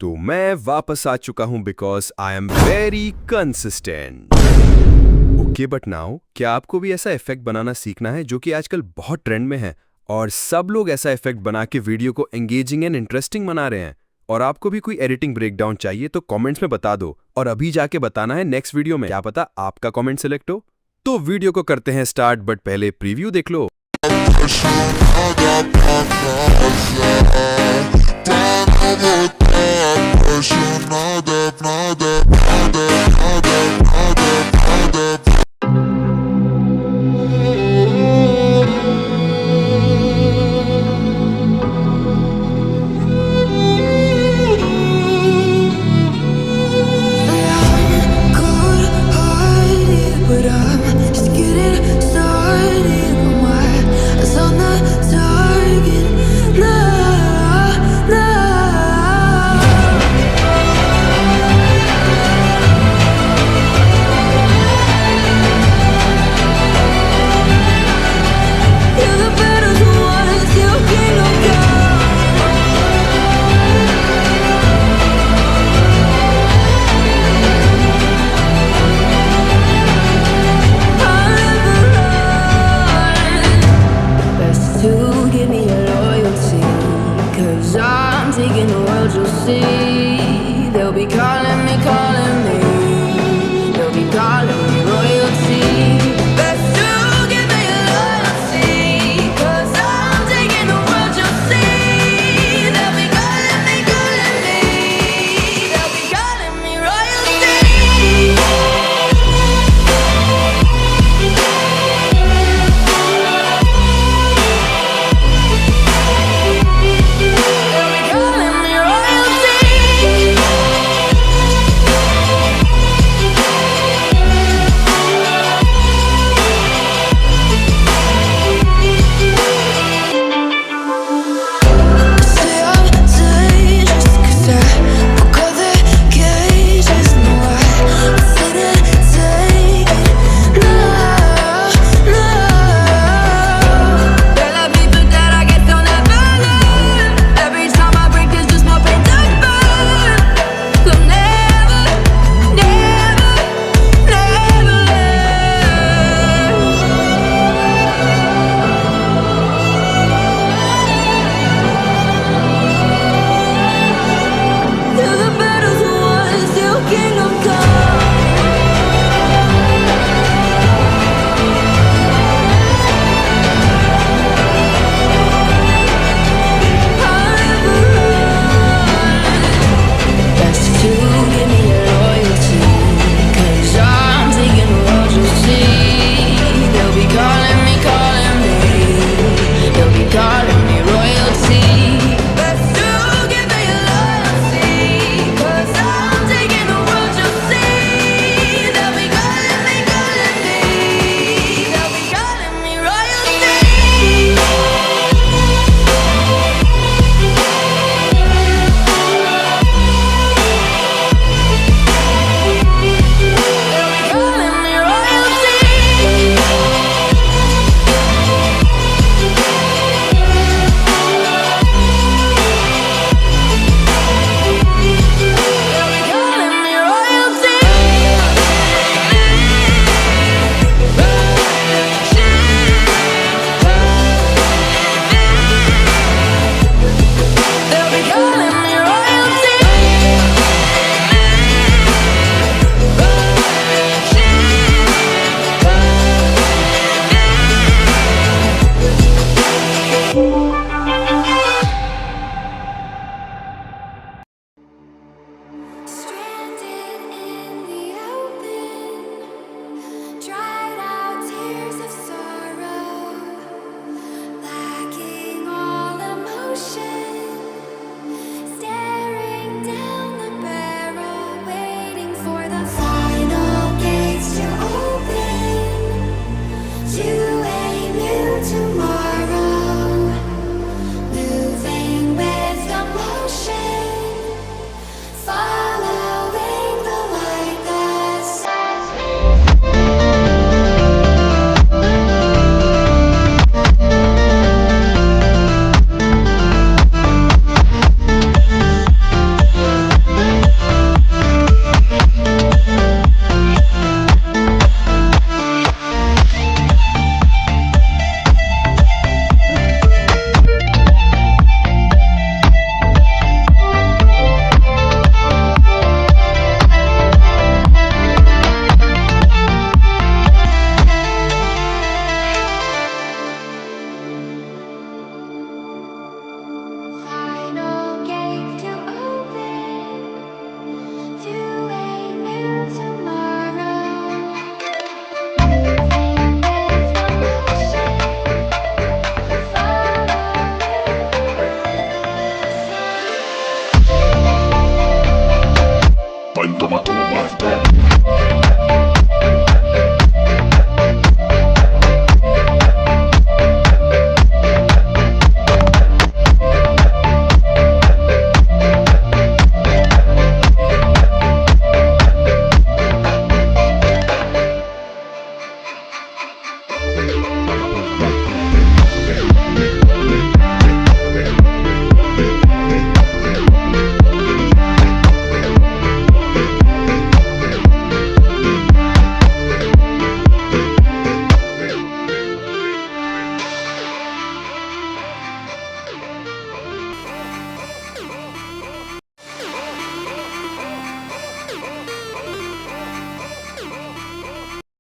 तो मैं वापस आ चुका हूं because I am very consistent. Okay but now क्या आपको भी ऐसा इफेक्ट बनाना सीखना है जो कि आजकल बहुत ट्रेंड में है और सब लोग ऐसा इफेक्ट बना के वीडियो को एंगेजिंग एंड इंटरेस्टिंग बना रहे हैं और आपको भी कोई एडिटिंग ब्रेकडाउन चाहिए तो कमेंट्स में बता दो और अभी जाके बताना है नेक्स्ट वीडियो में। क्या पता आपका कमेंट सिलेक्ट हो। तो वीडियो को करते हैं स्टार्ट बट पहले प्रीव्यू देख लो।